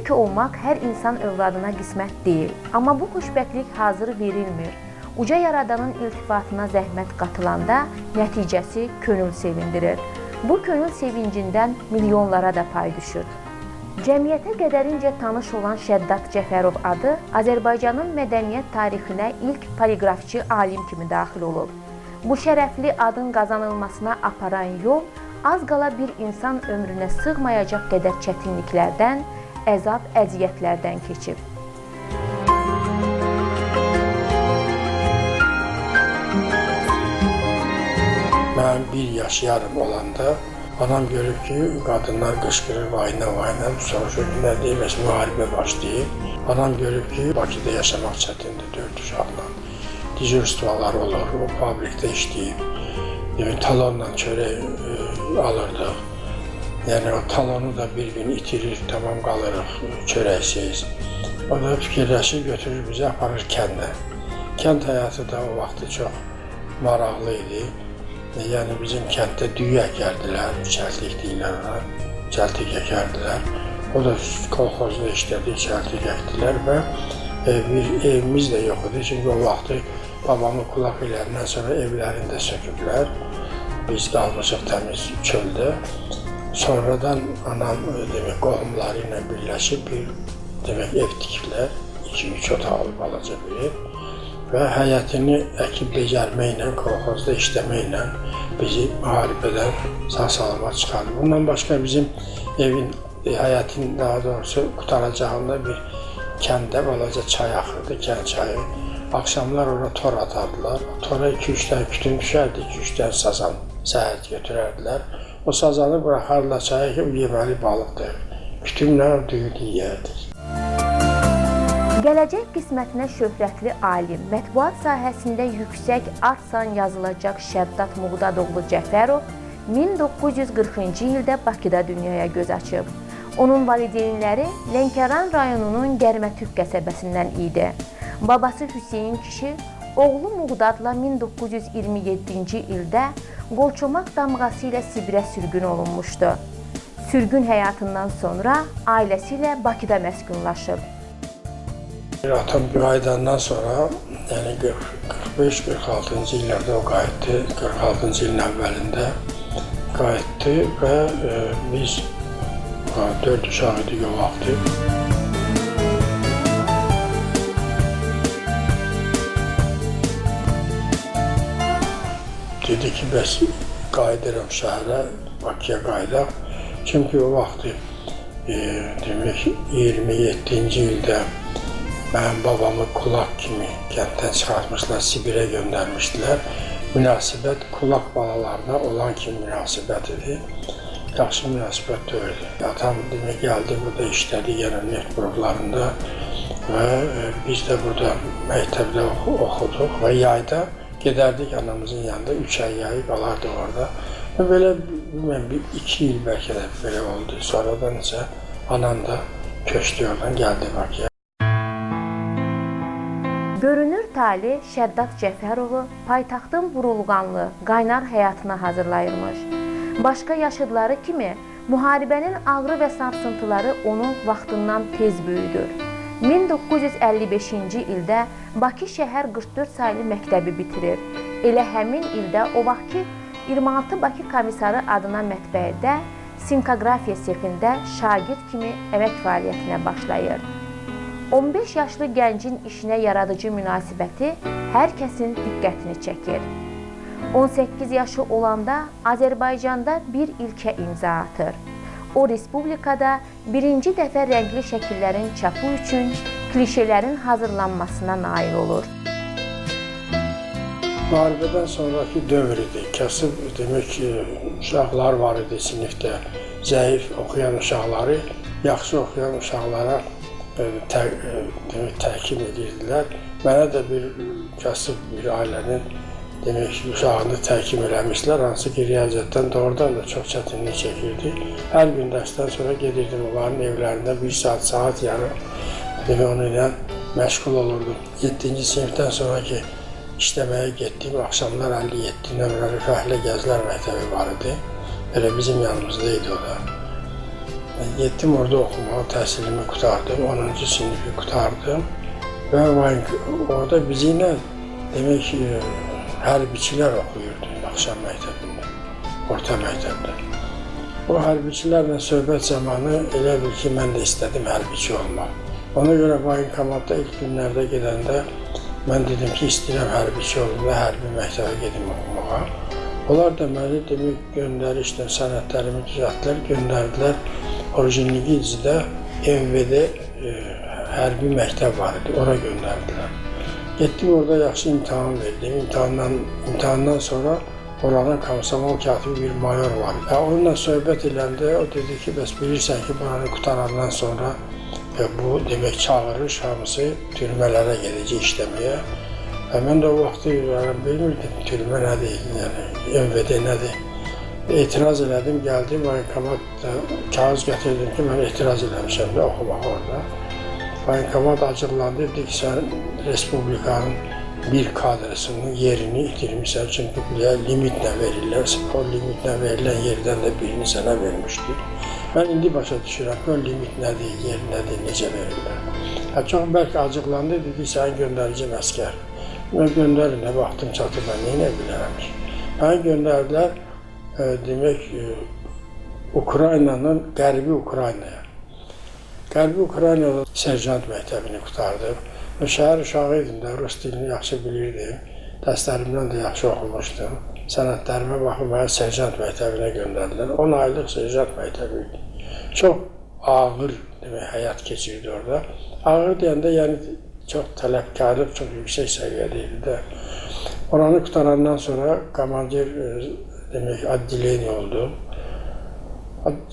Türk olmaq hər insan övladına qismət deyil. Amma bu xoşbəxtlik hazır verilmir. Uca Yaradanın iltifatına zəhmət qatılanda nəticəsi könül sevindirir. Bu könül sevincindən milyonlara da pay düşür. Cəmiyyətə qədərincə tanış olan Şəddat Cəfərov adı Azərbaycanın mədəniyyət tarixinə ilk poliqrafçı alim kimi daxil olub. Bu şərəfli adın qazanılmasına aparan yol az qala bir insan ömrünə sığmayacaq qədər çətinliklərdən, əzab, əziyyətlərdən keçib. Mən 1 yaş yarım olanda anam görüb ki, qadınlar qışqırır, vayna, soruşur ki, nə deyil, müharibə başlayıb. Anam görüb ki, Bakıda yaşamaq çətindir 4 uşaqla. Dizurstvalar olur, o fabrikdə işləyib. Yəni, talonla çörək alırdıq. Yəni, o talonu da bir gün itirir, tamam qalırıq çörəksiz. O da fikirləşir, götürür bizi, aparır kəndə. Kənd həyatı da o vaxtı çox maraqlı idi. Yəni, bizim kənddə düyü əkərdilər, çəltik deyirlər ona, çəltik əkərdilər. O da kolxozda işlədi, çəltik əkdilər və bir evimiz də yox idi. Çünki o vaxtı babamı kulaq eləyəndən sonra evlərini də söküblər. Biz qalmışıq təmiz çöldə. Sonradan anam qohumları ilə birləşib bir ev tikiblər. 2-3 otaqlı balaca bir ev. Və həyətini əkib becərməklə, kolxozda işləməklə bizi müharibədən sağ-salamat çıxardı. Bundan başqa bizim evin, həyətin daha doğrusu qutaracağında bir kəndə balaca çay axırdı, kənd çayı. Axşamlar ora tor atardılar. Tora 2-3 dənə kütün düşərdi, 2-3 dənə sazan səhər götürərdilər. O sazanı buraxardılar çaya ki, yeməli balıqdır. Kütünlə düyünü yiyərdik. Gələcək qismətinə şöhrətli alim, mətbuat sahəsində yüksək adsan yazılacaq Şəddat Muğdadoğlu Cəfərov 1940-cı ildə Bakıda dünyaya göz açıb. Onun valideynləri Lənkəran rayonunun Gərmətük qəsəbəsindən idi. Babası Hüseyin kişi, oğlu Muğdadla 1927-ci ildə qolçomaq damğası ilə Sibirə sürgün olunmuşdu. Sürgün həyatından sonra ailəsi ilə Bakıda məskunlaşıb. Atam qayıdandan sonra, yəni 45-46-cı illərdə o qayıtdı, 46-cı ilin əvvəlində qayıtdı və biz 4 uşaq idik o vaxtı. Dedi ki, bəs qayıdıram şəhərə, Bakıya qayıdaq. Çünki o vaxtı, demək 27-ci ildə mənim babamı kulaq kimi kənddən çıxartmışlar, Sibirə göndərmişdilər. Münasibət kulaq balalarına olan kimi münasibət idi. Yaxşı münasibət deyildi. Atam demək gəldi, burada işlədi yenə neft qruplarında və biz də burada məktəbdə oxuduq və yayda gedərdik anamızın yanında, 3 ay yayı qalardıq orada. Və belə, bilməm, 2 il bəlkə də belə oldu. Sonradan isə anam da köçdü oradan, gəldi Bakıya. Görünür tali Şəddat Cəfərovu paytaxtın burulğanlı, qaynar həyatına hazırlayırmış. Başqa yaşıdları kimi müharibənin ağrı və sarsıntıları onu vaxtından tez böyüdür. 1955-ci ildə Bakı şəhər 44 saylı məktəbi bitirir. Elə həmin ildə o vaxtki 26 Bakı komissarı adına mətbəədə sinkografiya sexində şagird kimi əmək fəaliyyətinə başlayır. 15 yaşlı gəncin işinə yaradıcı münasibəti hər kəsin diqqətini çəkir. 18 yaşı olanda Azərbaycanda bir ilkə imza atır. O, Respublikada birinci dəfə rəngli şəkillərin çapı üçün klişələrin hazırlanmasına nail olur. Müharibədən sonraki dövr idi. Kasıb, demək ki, uşaqlar var idi sinifdə. Zəif oxuyan uşaqları, yaxşı oxuyan uşaqlara təhkim edirdilər. Mənə də bir kasıb bir ailənin uşağını təhkim eləmişlər, hansı ki, riyaziyyatdan doğrudan da çox çətinlik çəkirdi. Hər gün dərsdən sonra gedirdim onların evlərində 1 saat yarım onu ilə məşğul olurdum. 7-ci sinifdən sonraki işləməyə getdiyim axşamlar 57 nömrəli fəhlə gəzilər məktəbi var idi. Elə bizim yanımızda idi o da. Getdim orada oxumağa, təhsilimi qutardım, 10-cu sinifi qutardım və orada bizimlə demək ki, hərbiçilər oxuyurdu axşam məktəbində, orta məktəbdə. O hərbiçilərlə söhbət zamanı elə bil ki, mən də istədim hərbiçi olmaq. Ona görə voyinkomatda ilk günlərdə gedəndə mən dedim ki, istəyirəm hərbiçi olum və hərbi məktəbə gedim oxumağa. Onlar da məni demək göndərişdən sənədlərimi düzəltdilər, göndərdilər Orjinigilcidə MVD hərbi məktəb var idi, ora göndərdilər. Getdim orada yaxşı imtahan verdim, imtahandan sonra oranın komsomol katibi bir mayor var. Onunla söhbət eləndə o dedi ki, bəs bilirsən ki, buranı qutarandan sonra bu demək çağırış hamısı türmələrə gedəcək işləməyə. Mən də o vaxtı bilmirdim türmə nədir, yəni MVD nədir. Etiraz elədim, gəldim, voyinkomatda kağız gətirdim ki, mən etiraz eləmişəm də oxumaq orada. Voyinkomat acıqlandı, dedi ki, sən Respublikanın bir kadrısının yerini itirmişsən, çünki limitlə verirlər, o limitlə verilən yerdən də birini sənə vermişdir. Mən indi başa düşürəm ki, o limit nədir, yer nədir, necə verirlər. Çox bəlkə acıqlandı, dedi, səni göndərəcəm əskər. Mən göndərin, nə vaxtım çatır, mən neyə bilərəm ki. Məni göndərdilər, demək, Ukraynanın, Qərbi Ukraynaya. Qərbi Ukraynada serjant məktəbini qutardım. Şəhər uşağı idim də, rus dilini yaxşı bilirdim. Dərslərimdən də yaxşı oxumuşdum. Sənədlərimə baxıb məni serjant məktəbinə göndərdilər. 10 aylıq serjant məktəbi idi. Çox ağır demək, həyat keçirdi orada. Ağır deyəndə, yəni çox tələbkarlıq, çox yüksək səviyyədə idi də. Oranı qutarandan sonra komandir demək, addeliyeni oldum.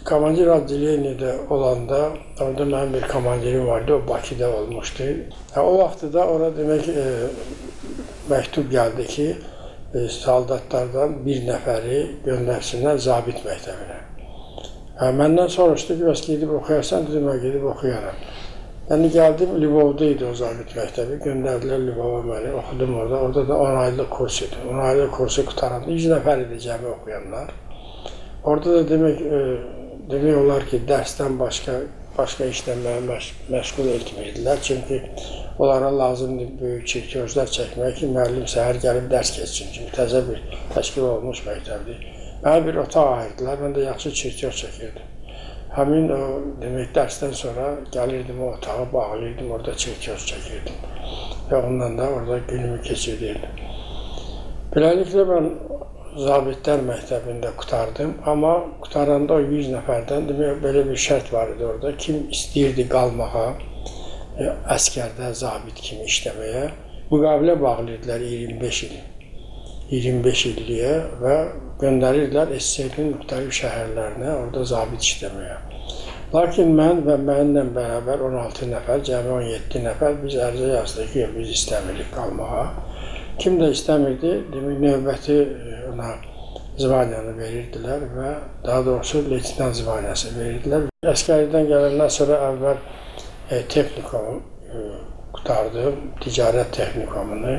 Komandir addeliyenidə olanda, orada mənim bir komandirim vardı, o Bakıda olmuşdu. O vaxtı da orada demək, məktub gəldi ki, soldatlardan bir nəfəri göndərsinlər zabit məktəbinə. Məndən soruşdu ki, bəs gedib oxuyarsan, dedim, mən gedib oxuyaram. Yəni gəldim, Lvovda idi o zabit məktəbi, göndərdilər Lvova məni, oxudum orada. Orada da 10 aylıq kurs idi. 10 aylıq kursu qutaranda 100 nəfər idi cəmi oxuyanlar. Orada da demək olar ki, dərsdən başqa işlə məşğul etmirdilər. Çünki onlara lazımdır böyük çirközlər çəkmək ki, müəllim səhər gəlib dərs keçsin. Çünki təzə bir təşkil olmuş məktəbdir. Mənə bir otaq ayırdılar, mən də yaxşı çirköz çəkirdim. Həmin o demək dərsdən sonra gəlirdim o otağı bağlayırdım, orada çirköz çəkirdim. Və ondan da orada günümü keçirdirdim. Beləliklə mən zabitlər məktəbində qutardım, amma qutaranda o 100 nəfərdən demək belə bir şərt var idi orada. Kim istəyirdi qalmağa, əskərdə zabit kimi işləməyə, müqavilə bağlayırdılar 25 illiyə və göndərirdilər SSR-nin müxtəlif şəhərlərinə, orada zabit işləməyə. Lakin mən və mənimlə bərabər 16 nəfər, cəmi 17 nəfər biz ərizə yazdıq ki, biz istəmirik qalmağa. Kim də istəmirdi, demək növbəti ona zvaniyanı verirdilər və daha doğrusu leytenant zvaniyası verirdilər. Əskəridən gələndən sonra əvvəl texnikumu qutardım, ticarət texnikumunu.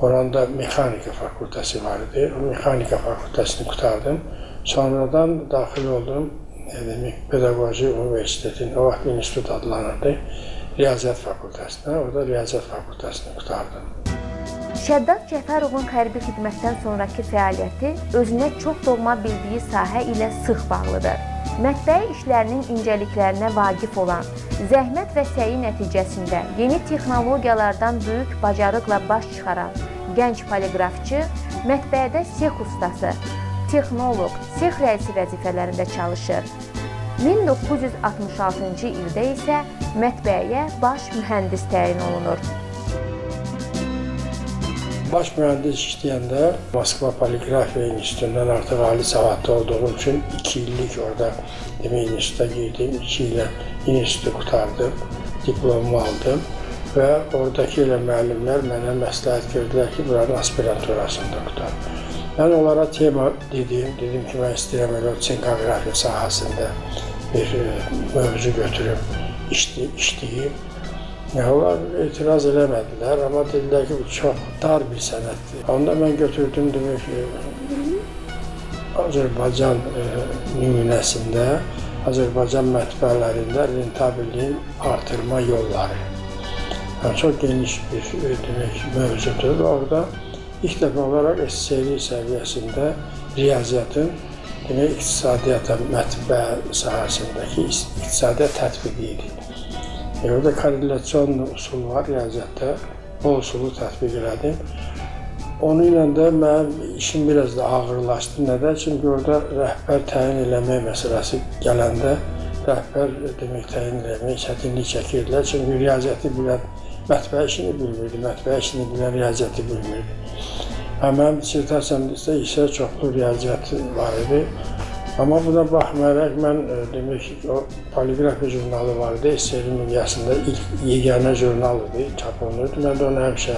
Oranda mexanika fakültəsi var idi. O mexanika fakültəsini qutardım. Sonradan daxil oldum Pedaqoji Universitetin, o vaxt institut adlanırdı, Riyaziyyat fakültəsinə. Orada Riyaziyyat fakültəsini qutardım. Şəddad Cəfərovun hərbi xidmətdən sonraki fəaliyyəti özünə çox doğma bildiyi sahə ilə sıx bağlıdır. Mətbəyi işlərinin incəliklərinə vaqif olan, zəhmət və səyi nəticəsində yeni texnologiyalardan böyük bacarıqla baş çıxaran gənc poliqrafçı, mətbəədə sex ustası, texnoloq, sex rəisi vəzifələrində çalışır. 1966-cı ildə isə mətbəəyə baş mühəndis təyin olunur. Baş mühəndis işləyəndə Moskva Poliqrafiya İnstitutundan artıq ali savadlı olduğum üçün 2 illik orada demək instituta girdim, 2 ilə institutu qutardım, diplomumu aldım və oradakı elə müəllimlər mənə məsləhət gördülər ki, buranın aspiranturasında qutar. Mən onlara tema dedim ki, mən istəyirəm elə çinkoqrafiya sahəsində bir mövzu götürüb işləyim. Onlar etiraz eləmədilər, amma dedilər ki, bu çox dar bir sənətdir. Onda mən götürdüm, demək ki, Azərbaycan nümunəsində Azərbaycan mətbəələrində rentabilliyin artırma yolları. Yəni, çox geniş bir demək, mövzudur. Orada ilk dəfə olaraq SSRİ səviyyəsində riyaziyyatın demək, iqtisadiyyata, mətbəə sahəsindəki iqtisadiyyat tətbiqi idi. Orada korrelasyon usul var riyaziyyatda, o usulu tətbiq elədim. Onunla da mənim işim biraz da ağırlaşdı. Nədən? Çünki orada rəhbər təyin eləmək məsələsi gələndə rəhbər demək, təyin eləmək çətinlik çəkirdilər. Çünki riyaziyyatı bilən mətbəə işini bilmirdi, mətbəə işini bilən riyaziyyatı bilmirdi. Mənim dissertasiyamda isə çoxlu riyaziyyat var idi. Amma buna baxmayaraq mən demək, o poliqrafiya jurnalı vardı, SSRİ miqyasında ilk yeganə jurnal idi, çap olunurdu. Mən də onu həmişə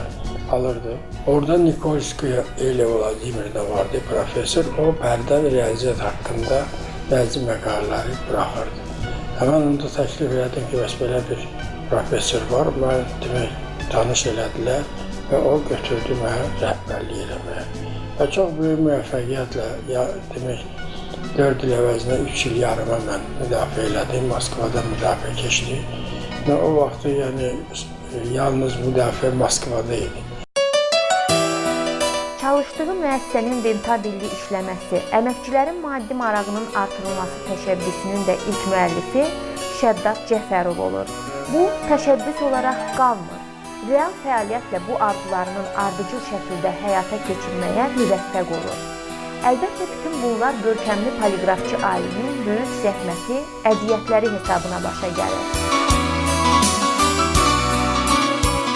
alırdım. Orada Nikolskaya elə Vladimir'də vardı profesör. O bərdən riyaziyyat haqqında bəzi məqalələri buraxırdı. Həmən onda təklif elədim ki, bəs belə bir profesör var. Mən demək, tanış elədilər və o götürdü mənə rəhbərlik eləməyə. Və çox böyük müvəffəqiyyətlə, demək, 4 il əvəzinə 3 il yarıma mən müdafiə elədim, Moskvada müdafiə keçdi. Və o vaxtı yəni, yalnız müdafiə Moskvada idi. Çalışdığı müəssisənin rentabilli işləməsi, əməkçilərin maddi marağının artırılması təşəbbüsünün də ilk müəllifi Şəddad Cəfərov olur. Bu, təşəbbüs olaraq qalmır. Real fəaliyyətlə bu arzularının ardıcıl şəkildə həyata keçirməyə müvəffəq olur. Əlbəttə, bütün bunlar görkəmli poliqrafçı alimin böyük zəhməti, əziyyətləri hesabına başa gəlir.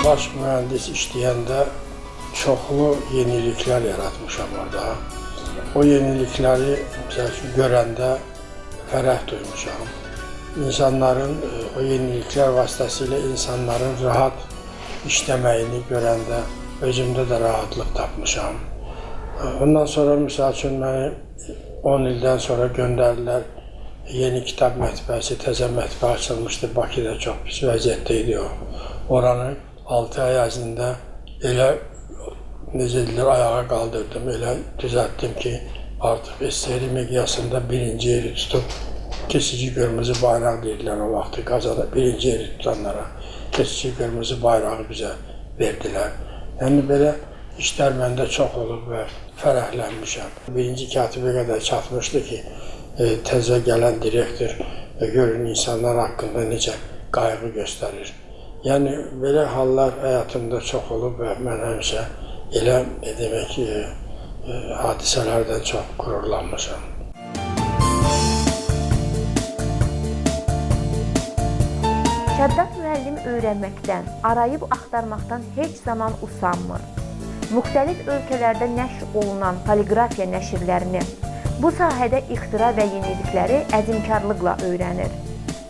Baş mühəndis işləyəndə çoxlu yeniliklər yaratmışam orada. O yenilikləri görəndə fərəh duymuşam. İnsanların, o yeniliklər vasitəsilə insanların rahat işləməyini görəndə özümdə də rahatlıq tapmışam. Ondan sonra, misal üçün, məni 10 ildən sonra göndərdilər. Yeni kitab mətbəəsi, təzə mətbəə açılmışdı. Bakıda çox pis vəziyyətdə idi o. Oranı 6 ay ərzində elə, necə edilir, ayağa qaldırdım, elə düzəltdim ki, artıq SSRİ miqyasında birinci yeri tutub, kesici qırmızı bayraq deyirlər o vaxtı Qazada. Birinci yeri tutanlara kesici qırmızı bayrağı bizə verdilər. Yəni, belə işlər məndə çox olub və fərəhlənmişəm. Birinci katibə qədər çatmışdı ki, təzə gələn direktor görün insanlar haqqında necə qayğı göstərir. Yəni, belə hallar həyatımda çox olub və mən həmişə elə, demək ki, hadisələrdən çox qürurlanmışam. Şəddad müəllim öyrənməkdən, arayıb axtarmaqdan heç zaman usanmır. Müxtəlif ölkələrdə nəşr olunan poliqrafiya nəşrlərini, bu sahədə ixtira və yenilikləri əzmkarlıqla öyrənir.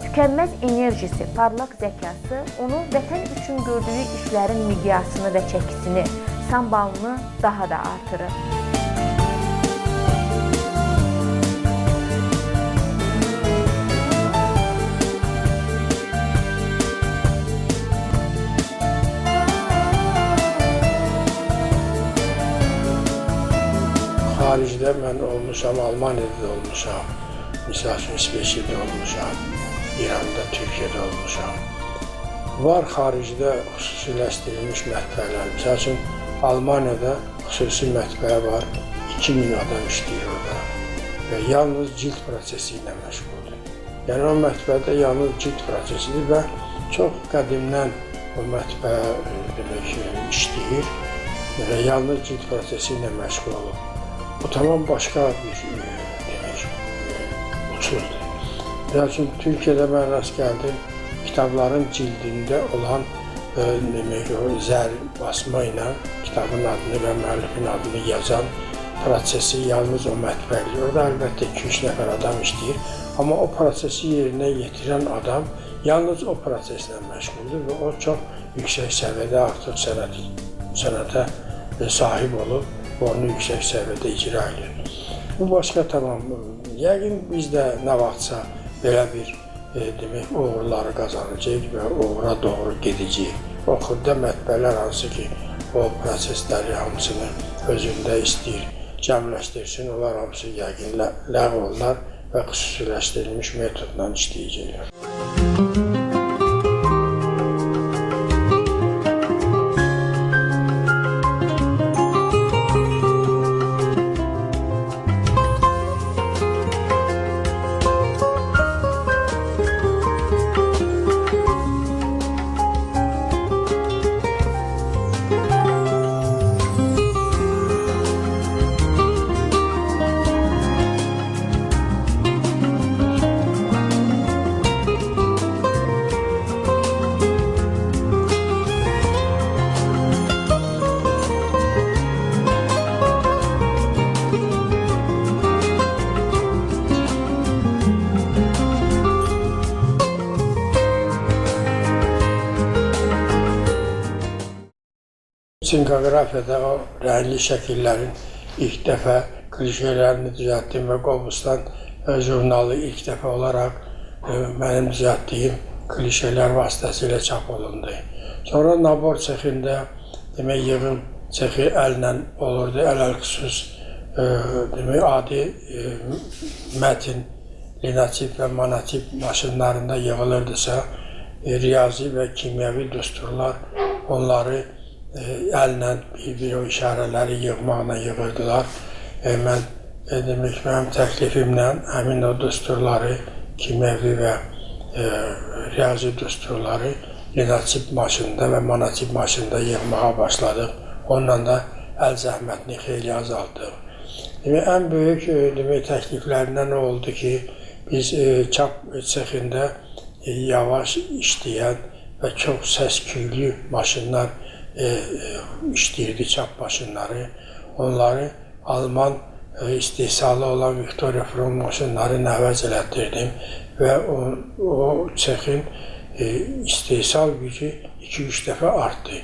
Tükənməz enerjisi, parlaq zəkası onu vətən üçün gördüyü işlərin miqyasını və çəkisini, sambalını daha da artırır. Xaricdə mən olmuşam, Almaniyada da olmuşam, misal üçün İsveçrədə olmuşam, İranda, Türkiyədə olmuşam. Var xaricdə xüsusiləşdirilmiş mətbəələr, misal üçün Almaniyada xüsusi mətbəə var, 2000 adam işləyir orada və yalnız cilt prosesi ilə məşğuldur. Yəni o mətbəədə yalnız cilt prosesidir və çox qədimdən o mətbəə işləyir və yalnız cilt prosesi ilə məşğul olur. Bu tamam başqa bir usuldur. Misal üçün, Türkiyədə mən rast gəldim, kitabların cildində olan zər basma ilə kitabın adını və müəllifin adını yazan prosesi yalnız o mətbəədir. Orada əlbəttə 2-3 nəfər adam işləyir, amma o prosesi yerinə yetirən adam yalnız o proseslə məşğuldur və o çox yüksək səviyyədə artıq sənətə sahib olub, onu yüksək səviyyədə icra edir. Bu başqa tamam. Yəqin biz də nə vaxtsa belə bir uğurları qazanacaq və uğura doğru gedəcək. O xırda mətbəələr hansı ki, o prosesləri hamısını özündə istəyir, cəmləşdirsin, onlar hamısı yəqin ləğv olunlar və xüsusiləşdirilmiş metodla işləyəcəklər. Sinkoqrafiyada o rəngli şəkillərin ilk dəfə klişələrini düzəltdim və Qobustan jurnalı ilk dəfə olaraq mənim düzəltdiyim klişələr vasitəsilə çap olundu. Sonra nabor sexində demək yığım sexi əllə olurdu, ələlxüsus demək adi mətin, linotip və monotip maşınlarında yığılırdısa, riyazi və kimyəvi düsturlar onları əllə bir-bir o işarələri yığmaqla yığırdılar. Mənim təklifimlə həmin o düsturları, kimyəvi və riyazi düsturları linotip maşında və monotip maşında yığmağa başladıq. Onunla da əl zəhmətini xeyli azaltdıq. Ən böyük təkliflərindən oldu ki, biz çap sexində yavaş işləyən və çox səs-küylü maşınlar işləyirdi, çap maşınları. Onları Alman istehsalı olan Victoria Frum maşınları əvəz elətdirdim və o sexin istehsal gücü 2-3 dəfə artdı.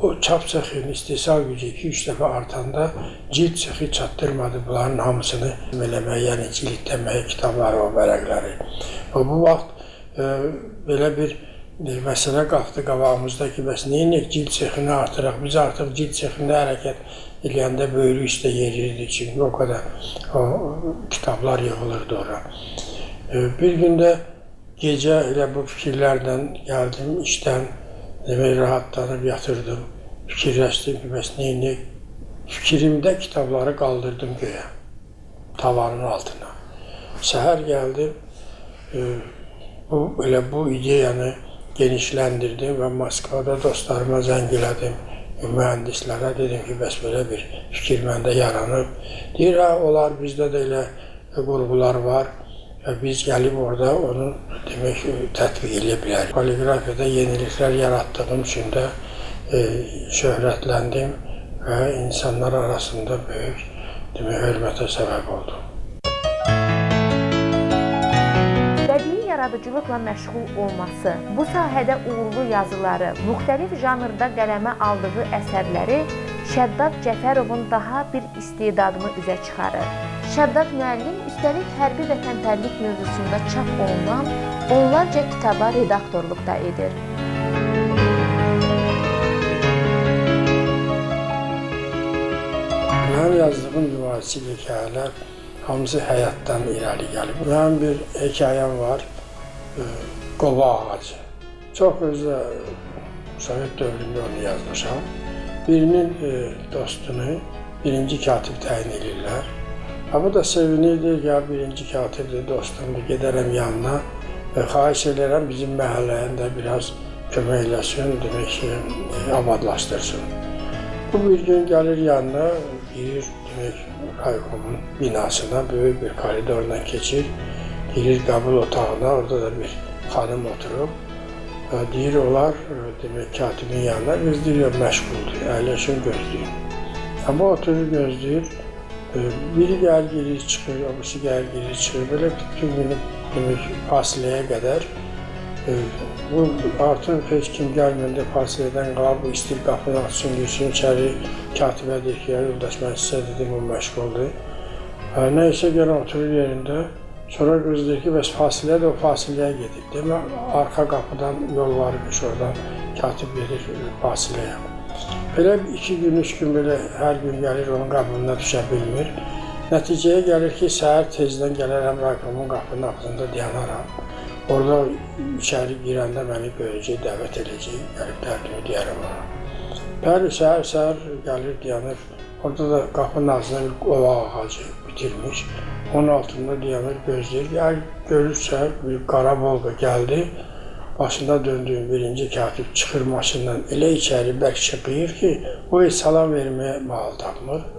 O çap sexinin istehsal gücü 2-3 dəfə artanda cilt sexi çatdırmadı bunların hamısını eləməyə, yəni cildləməyə kitabları, o vərəqləri. Bu vaxt belə bir məsələ qalxdı qabağımızda ki, bəs neyinik cild sexini artıraq? Biz artıq cild sexində hərəkət eləyəndə böyrü üstə yerirdi, çünki o qədər kitablar yığılırdı ora. Bir gündə gecə elə bu fikirlərlə gəldim, işdən rahatlanıb yatırdım, fikirləşdim ki, bəs neyinik? Fikrimdə kitabları qaldırdım göyə, tavanın altına. Səhər gəldim, bu ideyanı genişləndirdim və Moskvada dostlarıma zəng elədim, mühəndislərə dedim ki, bəs belə bir fikir məndə yaranıb. Deyir, olar, bizdə də elə qurğular var, biz gəlib orada onu tətbiq edə bilərik. Poliqrafiyada yeniliklər yaratdığım üçün də şöhrətləndim və insanlar arasında böyük hörmətə səbəb oldum. Yaradıcılıqla məşğul olması, bu sahədə uğurlu yazıları, müxtəlif janrda qələmə aldığı əsərləri Şəddad Cəfərovun daha bir istedadını üzə çıxarır. Şəddad müəllim üstəlik hərbi vətənpərlik mövzusunda çap olunan onlarca kitaba redaktorluq da edir. Mənim yazdığım mübarizə hekayələr hamısı həyatdan irəli gəlib. Mənim bir hekayəm var, Qova ağacı. Çox özü Sovet dövründə onu yazmışam. Birinin dostunu birinci katib təyin edirlər. Bu da sevinirdi, ya birinci katibdir, dostumdur, gedərəm yanına. Xahiş edirəm bizim məhəlləyində biraz kömək eləsin, demək ki, abadlaşdırsın. Bu bir gün gəlir yanına, girir raykomun binasına, böyük bir koridordan keçir, girir qəbul otağına, orada da bir xanım oturub, deyir olar, katibin yanına, gözləyir, məşğuldur, əyləşin, gözləyir. Amma oturur, gözləyir, biri gəlir, girir, çıxır, öbürsü gəlir, girir, çıxır, belə bütün günü fasiləyə qədər. Bu artıq heç kim gəlməndə fasilədən qalıb, bu istir qapını açsın, girsin içəri, katibə deyir ki, yoldaş, mən sizə dedim, o məşğuldur. Nəysə gələn oturur yerində, sonra qız deyir ki, bəs fasilə də o fasiləyə gedib. Demək, arxa qapıdan yol varmış oradan, katib gedir fasiləyə. Belə 2 gün, 3 gün belə hər gün gəlir, onun qabılına düşə bilmir. Nəticəyə gəlir ki, səhər tezdən gələrəm, raykomun qapının ağzında dayanaram. Orada içəri girəndə məni görəcək, dəvət edəcək, gəlib dərdimi deyərəm ona. Bəli, səhər gəlir, dayanır. Orada da qapının ağzında bir ovaq ağacı bitirmiş. Onun altında dayanır, gözləyir. Gəl, görürsə, bir qara Volqa gəldi. Başında döndüyüm birinci katib çıxır maşından elə içəri bərk çıxıyır ki, o heç salam verməyə mal tapmır.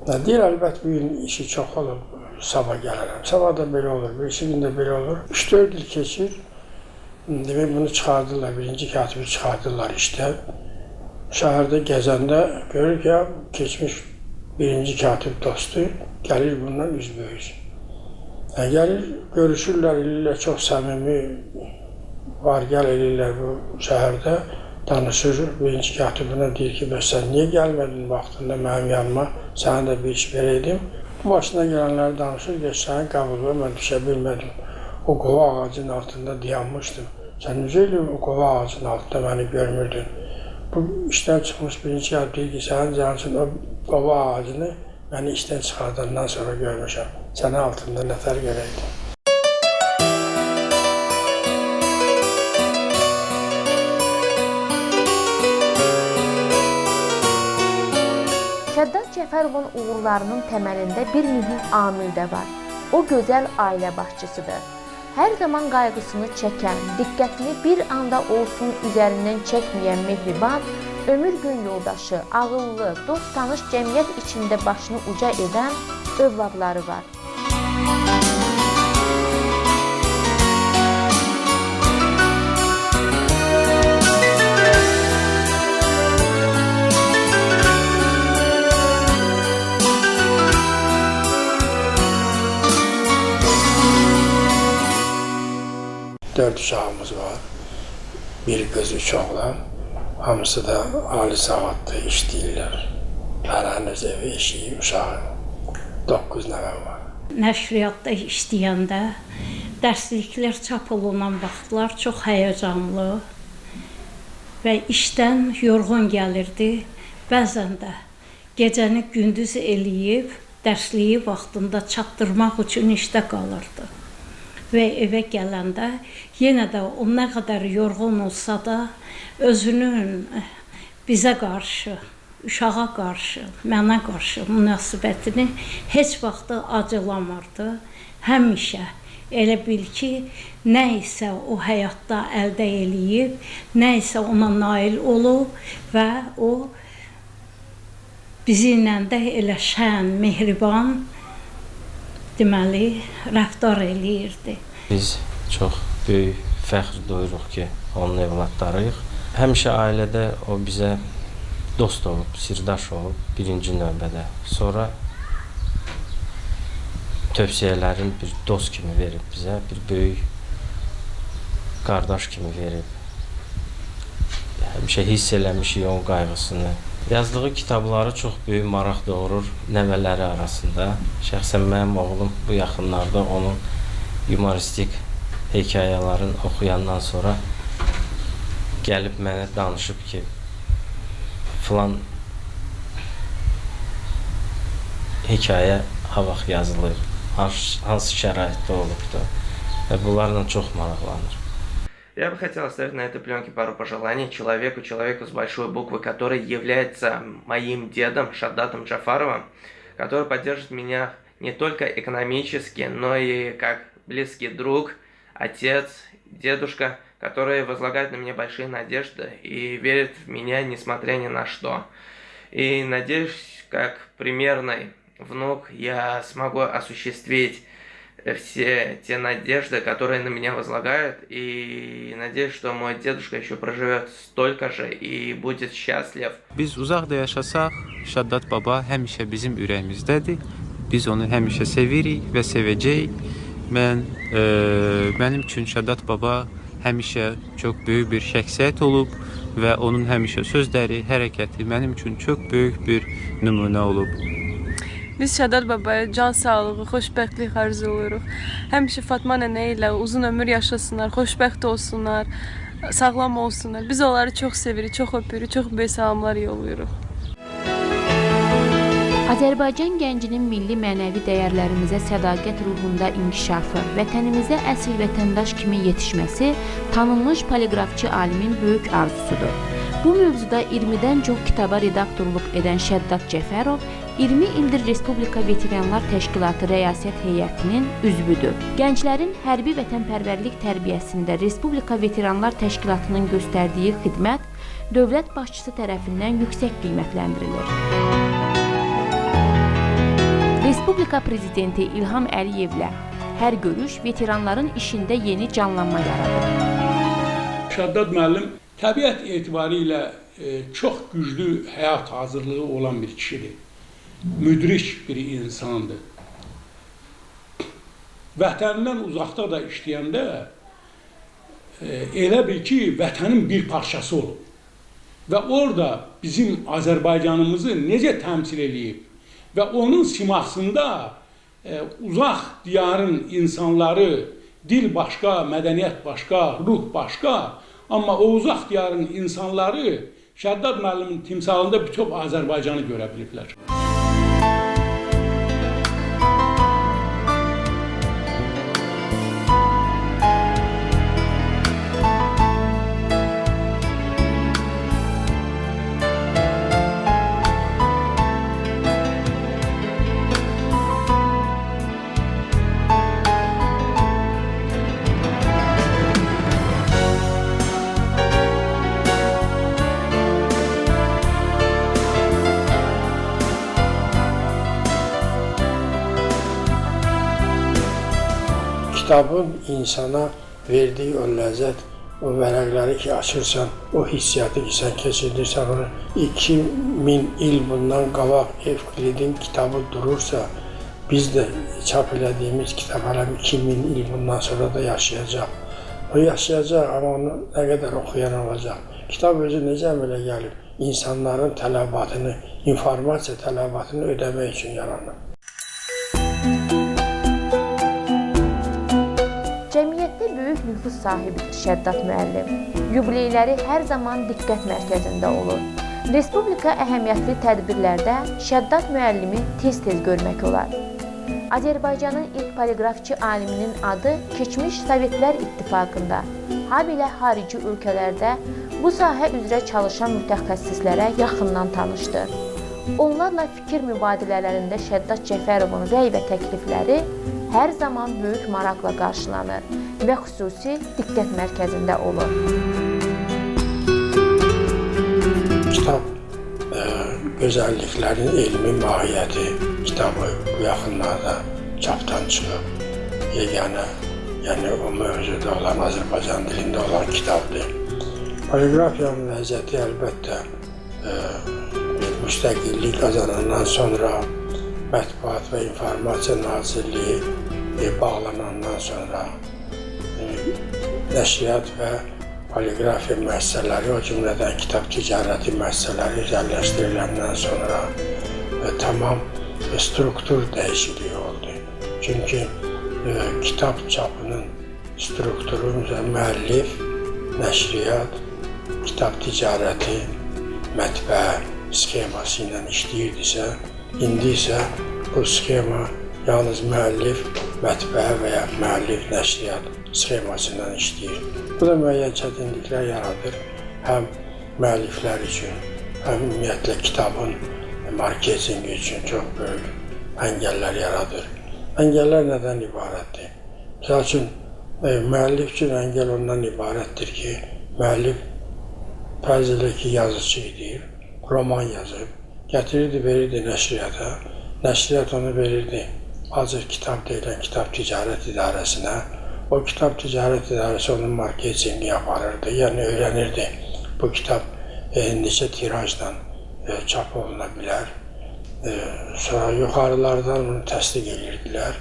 Deyir, əlbət bu gün işi çox olub, sabah gələrəm. Sabah da belə olur, bir iki gündə belə olur. 3-4 il keçir, demək bunu çıxardırlar, birinci katibi çıxardırlar işdən. Şəhərdə gəzəndə görür ki, keçmiş birinci katib dostu gəlir bundan üzbəyüz. Gəlir, görüşürlər, eləyirlər, çox səmimi var, gəl eləyirlər bu şəhərdə. Danışır, birinci katibine deyir ki, bəs sən niyə gəlmədin vaxtında mənim yanıma, sənə də bir iş verəydim. Bu başına gələnləri danışır, ki, sənin qəbuluna mən düşə bilmədim. O qova ağacının altında dayanmışdım. Sən necə elə o qova ağacının altında məni görmürdün. Bu işdən çıxmış birinci katib deyir ki, sənin cansın o qova ağacını məni işdən çıxardandan sonra görmüşəm. Sənin altında nətər görəydim. Şəddad Cəfərovun uğurlarının təməlində bir mühüm amil də var. O gözəl ailə başçısıdır. Hər zaman qayğısını çəkən, diqqətini bir anda olsun üzərindən çəkməyən mehriban, ömür gün yoldaşı, ağıllı, dost tanış cəmiyyət içində başını uca edən övladları var. Dörd uşağımız var, bir qız, 3 oğlan, hamısı da ali savadlı işləyirlər. Hərəniz evi, eşiyi, uşağı, 9 nəvəm var. Nəşriyyatda işləyəndə dərsliklər çap olunan vaxtlar çox həyəcanlı və işdən yorğun gəlirdi. Bəzən də gecəni gündüz eləyib, dərsliyi vaxtında çatdırmaq üçün işdə qalırdı. Və evə gələndə yenə də o nə qədər yorğun olsa da özünün bizə qarşı, uşağa qarşı, mənə qarşı münasibətini heç vaxtı acılamırdı. Həmişə elə bil ki, nə isə o həyatda əldə eləyib, nə isə ona nail olub və o bizimlə də elə şən, mehriban deməli, rəftar eləyirdi. Biz çox böyük fəxr duyuruq ki, onun evladlarıyıq. Həmişə ailədə o bizə dost olub, sirdaş olub birinci növbədə. Sonra tövsiyələrin bir dost kimi verib bizə, bir böyük qardaş kimi verib. Həmişə hiss eləmişik onun qayğısını. Yazdığı kitabları çox böyük maraq doğurur nəvələri arasında. Şəxsən mənim oğlum bu yaxınlarda onun humoristik hekayələrini oxuyandan sonra gəlib mənə danışıb ki, filan hekayə ha vaxt yazılır, hansı şəraitdə olubdu və bunlarla çox maraqlanır. Я бы хотел оставить на этой пленке пару пожеланий человеку с большой буквы, который является моим дедом Шаддатом Джафаровым, который поддержит меня не только экономически, но и как близкий друг, отец, дедушка, который возлагает на меня большие надежды и верит в меня, несмотря ни на что. И надеюсь, как примерный внук, я смогу осуществить все те надежды, которые на меня возлагают, и надеюсь, что мой дедушка еще проживет столько же и будет счастлив. Biz uzaqda yaşasaq, Şaddat baba həmişə bizim ürəyimizdədir. Biz onu həmişə sevirik və sevəcəyik. Mənim üçün Şaddat baba həmişə çox böyük bir şəxsiyyət olub və onun həmişə sözləri, hərəkəti mənim üçün çox böyük bir nümunə olub. Biz Şaddat babaya can sağlığı, xoşbəxtlik arzuluruq. Həmişə Fatma nənə ilə uzun ömür yaşasınlar, xoşbəxt olsunlar, sağlam olsunlar. Biz onları çox sevirik, çox öpürük, çox böyük salamlar yollayırıq. Azərbaycan gəncinin milli mənəvi dəyərlərimizə sədaqət ruhunda inkişafı, vətənimizə əsl vətəndaş kimi yetişməsi tanınmış poliqrafçı alimin böyük arzusudur. Bu mövzuda 20-dən çox kitaba redaktorluq edən Şəddad Cəfərov 20 ildir Respublika Veteranlar Təşkilatı Rəyasət Heyətinin üzvüdür. Gənclərin hərbi vətənpərvərlik tərbiyəsində Respublika Veteranlar Təşkilatının göstərdiyi xidmət dövlət başçısı tərəfindən yüksək qiymətləndirilir. Respublika Prezidenti İlham Əliyevlə hər görüş veteranların işində yeni canlanma yaradır. Şəddad müəllim təbiət etibarilə çox güclü həyat hazırlığı olan bir kişidir. Müdrik bir insandır. Vətənindən uzaqda da işləyəndə elə bil ki, vətənin bir parçası olub. Və orada bizim Azərbaycanımızı necə təmsil edib və onun simasında uzaq diyarın insanları, dil başqa, mədəniyyət başqa, ruh başqa, amma o uzaq diyarın insanları Şəddad müəllimin timsalında bütöv Azərbaycanı görə biliblər. Kitabın insana verdiyi o ləzzət, o vərəqləri ki açırsan, o hissiyatı ki sən keçirdirsən, onu 2000 il bundan qabaq Evklidin kitabı durursa, biz də çap elədiyimiz kitab hələm 2000 il bundan sonra da yaşayacaq. O yaşayacaq, amma onu nə qədər oxuyan olacaq. Kitab özü necə əmələ gəlib? İnsanların tələbatını, informasiya tələbatını ödəmək üçün yaranıb. Cəmiyyətdə böyük nüfuz sahibidir Şəddad müəllim. Yubileyləri hər zaman diqqət mərkəzində olur. Respublika əhəmiyyətli tədbirlərdə Şəddad müəllimi tez-tez görmək olar. Azərbaycanın ilk poliqrafçı aliminin adı keçmiş Sovetlər İttifaqında, habelə xarici ölkələrdə bu sahə üzrə çalışan mütəxəssislərə yaxından tanışdır. Onlarla fikir mübadilələrində Şəddad Cəfərovun rəy və təklifləri hər zaman böyük maraqla qarşılanır və xüsusi diqqət mərkəzində olur. Kitab gözəlliklərin elmi mahiyyəti kitabı bu yaxınlarda çapdan çıxıb. Yeganə, yəni o mövzuda olan, Azərbaycan dilində olan kitabdır. Poliqrafiyanın ləzzəti əlbəttə müstəqillik qazanandan sonra Mətbuat və İnformasiya Nazirliyi bağlanandan sonra nəşriyyat və poliqrafiya müəssisələri, o cümlədən kitab ticarəti müəssisələri üzərləşdiriləndən sonra tamam struktur dəyişikliyi oldu. Çünki kitab çapının strukturu müəllif, nəşriyyat, kitab ticarəti, mətbəə sxeması ilə işləyirdisə, indi isə bu sxema yalnız müəllif, mətbəə və ya müəllif, nəşriyyat sxeması ilə işləyir. Bu da müəyyən çətinliklər yaradır. Həm müəlliflər üçün, həm ümumiyyətlə kitabın marketingi üçün çox böyük əngəllər yaradır. Əngəllər nədən ibarətdir? Misal üçün, müəllif üçün əngəl ondan ibarətdir ki, müəllif fərz ki, yazıcı idi, roman yazıb, gətirirdi, verirdi nəşriyyata, nəşriyyat onu verirdi hazır kitab deyilən kitab ticarət idarəsinə. O kitab ticarət idarəsi onun marketingi yaparırdı, yəni öyrənirdi bu kitab neçə tirajla çap oluna bilər. Sonra yuxarılardan onu təsdiq edirdilər,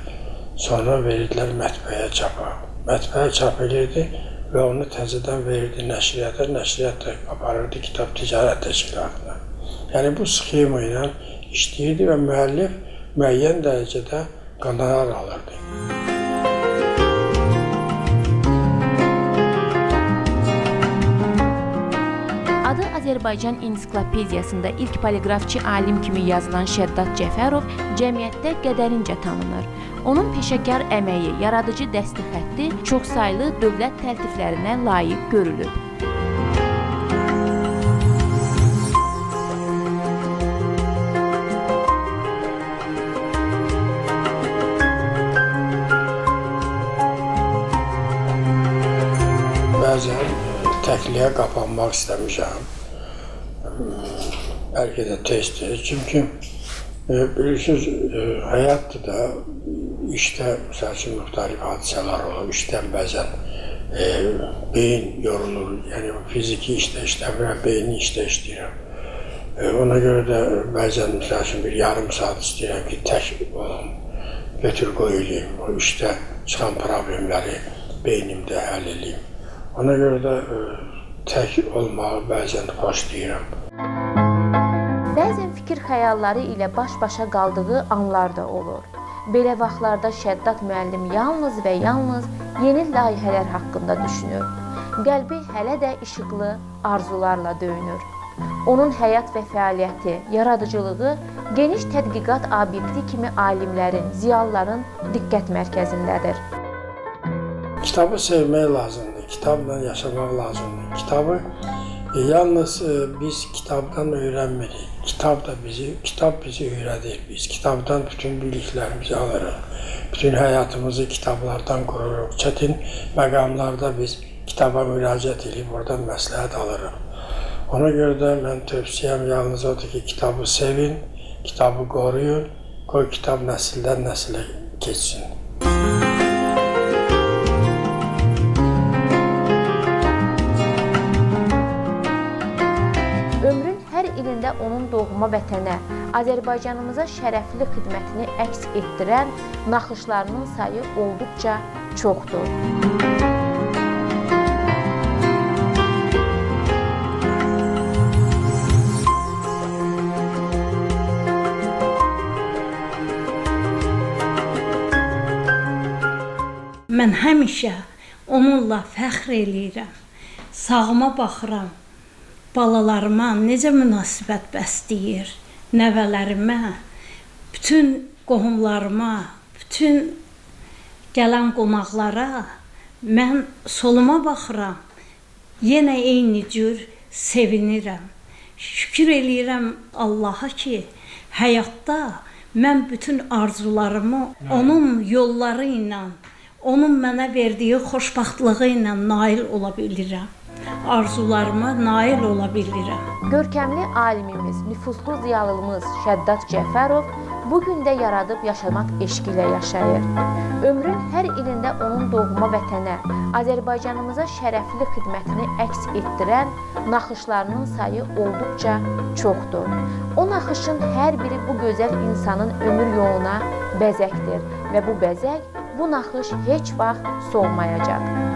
sonra verirdilər mətbəyə çapa. Mətbəyə çap edirdi və onu təzədən verirdi nəşriyyata, nəşriyyat da aparırdı kitab ticarət təşkilatına. Yəni bu sxema ilə işləyirdi və müəllif müəyyən dərəcədə qonorar alırdı. Adı Azərbaycan ensiklopediyasında ilk poliqrafçı alim kimi yazılan Şəddat Cəfərov cəmiyyətdə qədərincə tanınır. Onun peşəkar əməyi, yaradıcı dəsti xətti çoxsaylı dövlət təltiflərinə layiq görülüb. Bəzən təkliyə qapanmaq istəmişəm. Bəlkə də tez-tez. Çünki bilirsiniz, həyatdır da, işdə məsəl üçün müxtəlif hadisələr olur. İşdən bəzən beyin yorulur. Yəni fiziki işdə işləmirəm, beyni işdə işləyirəm. Ona görə də bəzən məsəl üçün bir yarım saat istəyirəm ki, tək olum, götür qoy eləyim. O işdə çıxan problemləri beynimdə həll eləyim. Ona görə də tək olmağı bəzən xoşlayıram. Bəzən fikir xəyalları ilə baş-başa qaldığı anlar da olur. Belə vaxtlarda Şəddat müəllim yalnız və yalnız yeni layihələr haqqında düşünür. Qəlbi hələ də işıqlı arzularla döyünür. Onun həyat və fəaliyyəti, yaradıcılığı geniş tədqiqat obyekti kimi alimlərin, ziyalıların diqqət mərkəzindədir. Kitabı sevmək lazımdır. Kitabla yaşamaq lazımdır. Kitabı yalnız biz kitabdan öyrənmirik. Kitab bizi öyrədir. Biz kitabdan bütün biliklərimizi alırıq. Bütün həyatımızı kitablardan qururuq. Çətin məqamlarda biz kitaba müraciət edib oradan məsləhət alırıq. Ona görə də mən tövsiyəm yalnız odur ki, kitabı sevin, kitabı qoruyun, qoy kitab nəsildən nəsilə keçsin. Ömrün hər ilində onun doğma vətənə, Azərbaycanımıza şərəfli xidmətini əks etdirən naxışlarının sayı olduqca çoxdur. Mən həmişə onunla fəxr eləyirəm. Sağıma baxıram. Balalarıma necə münasibət bəsləyir. Nəvələrimə, bütün qohumlarıma, bütün gələn qonaqlara mən soluma baxıram. Yenə eyni cür sevinirəm. Şükür eləyirəm Allaha ki, həyatda mən bütün arzularımı onun yolları ilə, onun mənə verdiyi xoşbəxtlığı ilə nail ola bilirəm. Arzularıma nail ola bilirəm. Görkəmli alimimiz, nüfuzlu ziyalımız Şəddat Cəfərov bugün də yaradıb yaşamaq eşqi ilə yaşayır. Ömrün hər ilində onun doğma vətənə, Azərbaycanımıza şərəfli xidmətini əks etdirən naxışlarının sayı olduqca çoxdur. O naxışın hər biri bu gözəl insanın ömür yoluna bəzəkdir və bu bəzək, bu naxış heç vaxt solmayacaq.